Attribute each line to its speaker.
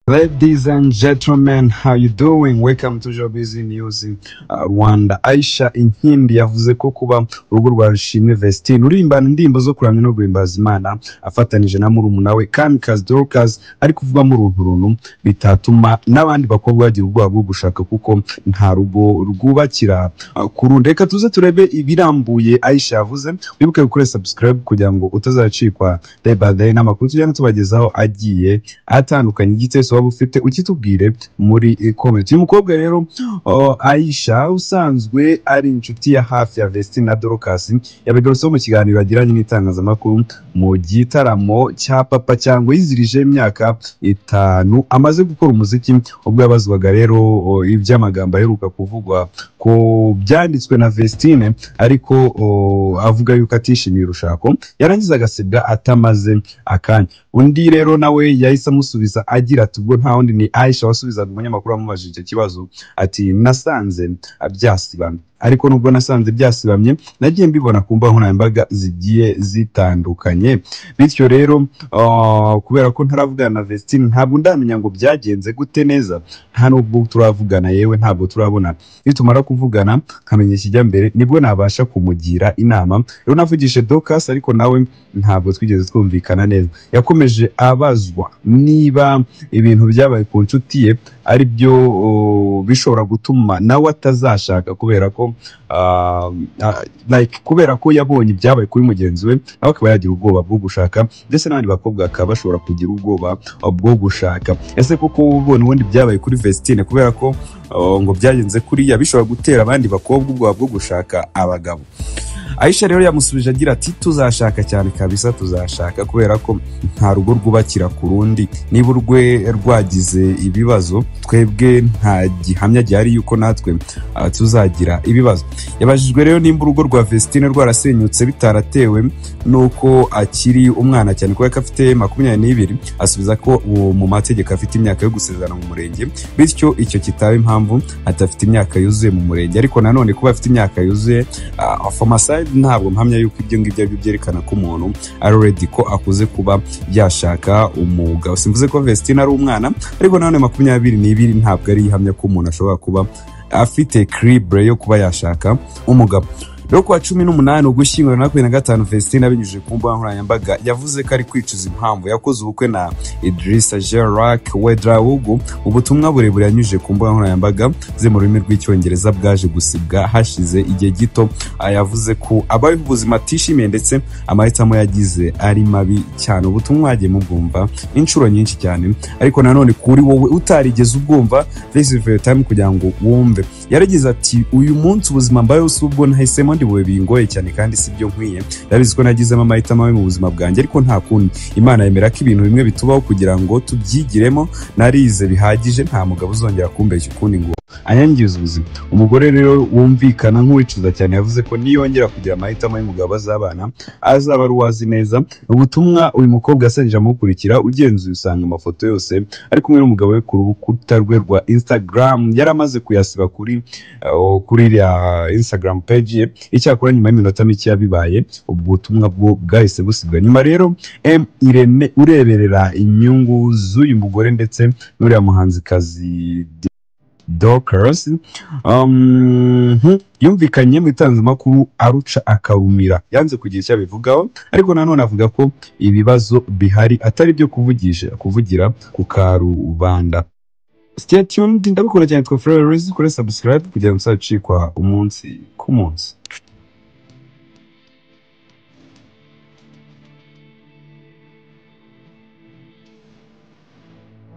Speaker 1: Ladies and gentlemen, how you doing? Welcome to Showbiz News Rwanda. Aisha Inkindi yavuze ko kuba urugo rwa Rushimwe Vestine urimbana indirimbo zo kuramya no guhimbaza Imana afatanije na murumuna we Kamikazi Dorcas ari kuvuga mu runtu bitatuma n'abandi bakobwa bagira ubwoba bwo gushaka kuko nta rugo rwubakira ku rundi. Reka tuze turebe ibirambuye Aisha yavuze. Wibuke gukora subscribe kugira ngo utazacikwa day by day n'amakuru tujyana tubagezaho agiye atandukanye. Igitekerezo waba ufite ukitubwire muri comment. Uyu mukobwa rero Aisha usanzwe ari inshuti ya hafi ya Vestine na Dorcas yabigarutseho mu kiganiro yagiranye n'itangazamakuru mu gitaramo cya papa cyangwa yizirije imyaka 5 amaze gukora umuziki. Ubwo yabazwaga rero iby'amagambo aheruka kuvugwa ko byanditswe na Vestine ariko avuga yuko atishimiye urushako yarangiza agasebwa atamaze akanya. Undi rero nawe yahise amusubiza agira ati ubwo nta wundi ni Aisha wasubizaga umunyamakuru amubajije icyo kibazo ati nasanze byasibamye, ariko nubwo nasanze byasibamye nagiye mbibona ku mbuga nkoranyambaga zigiye zitandukanye. Bityo rero kubera ko ntaravugana na Vestine ntabwo ndamenya ngo byagenze gute neza, nta nubwo turavugana, yewe ntabwo turabona. Nitumara kuvugana kamenya ikijya mbere nibwo nabasha kumugira inama. Rero navugishe Dorcas ariko nawe ntabwo twigeze twumvikana neza. Yakomeje abazwa niba ibintu byabaye ku nshuti ye ari byo bishobora gutuma nawe atazashaka kubera ko kubera ko yabonye ibyabaye kuri mugenzi we nawe akaba yagira ubwoba bwo gushaka, ndetse n'abandi bakobwa bakaba bashobora kugira ubwoba bwo gushaka. Ese koko ubona ubundi byabaye kuri Vestine kubera ko ngo byagenze kuriya bishobora gutera abandi bakobwa ubwoba bwo gushaka abagabo? Aisha rero yamusubije agira ati tuzashaka cyane kabisa, tuzashaka kubera ko nta rugo rwubakira ku rundi. Niba urwe rwagize ibibazo twebwe nta gihamya gihari yuko natwe tuzagira ibibazo. Yabajijwe rero nimba urugo rwa Vestine rwarasenyutse bitaratewe nuko akiri umwana cyane kubera ko afite 22, asubiza ko mu mategeko afite imyaka yo gusezerana mu murenge, bityo icyo kitaba impamvu atafite imyaka yuzuye mu murenge. Ariko nanone kuba afite imyaka yuzuye ntabwo mpamya yuko ibyo ngibyo ari byerekana ko umuntu ari ready ko akuze kuba yashaka umugabo. Simvuze ko Vestine ari umwana, ariko nanone 22 ntabwo ari ihamya ko umuntu ashobora kuba afite cribre yo kuba yashaka umugabo. Rero kwa 18 ugushyingo na 25 Vestine abinyujije ku mbuga nkoranyambaga yavuze ko ari kwicuza impamvu yakoze ubukwe na Idrissa Jerac Wedraugu. Ubutumwa burebure yanyujije ku mbuga nkoranyambaga ze mu rurimi rw'icyongereza bwaje gusibwa hashize igihe gito. Yavuze ko abaye ubuzima atishimiye ndetse amahitamo yagize ari mabi cyane. Ubutumwa hagiye mubwumva inshuro nyinshi cyane, ariko nanone kuri wowe utarigeze ubwumva this is your time kugira ngo wumve. Yaragize ati uyu munsi ubuzima mbaye usubwo nahisemo ndiwe bingoye cyane kandi sibyo nkwiye. Ndabizi ko nagizemo amahitamo mabi mu buzima bwanjye, ariko nta kundi. Imana yemera ko ibintu bimwe bitubaho kugira ngo tubyigiremo. Narize bihagije, nta mugabo uzongera kumbeshya ukundi ngo anyangiza ubuzima. Umugore rero wumvikana nk'uwicuza cyane yavuze ko niyongera kugira amahitamo y'umugabo azabana azaba ari uwazi neza. Ubutumwa uyu mukobwa yasangije amukurikira ugenzuye usanga amafoto yose ari kumwe n'umugabo we ku rukuta rwe rwa Instagram. Yaramaze kuyasiba kuri Instagram page ye. Icyakora nyuma y'iminota mike yabibaye ubutumwa bwo bwahise busibwa. Nyuma rero Irene ureberera inyungu z'uyu mugore ndetse n'uriya muhanzikazi Dorcas yumvikanye mu itangazamakuru aruca akarumira, yanze kugira icyo abivugaho, ariko nanone avuga ko ibibazo bihari atari byo kuvugira ku karubanda. Stay tuned, ndabikora cyane. Twa Flores kuri subscribe kugira ngo usacikwa umunsi ku munsi.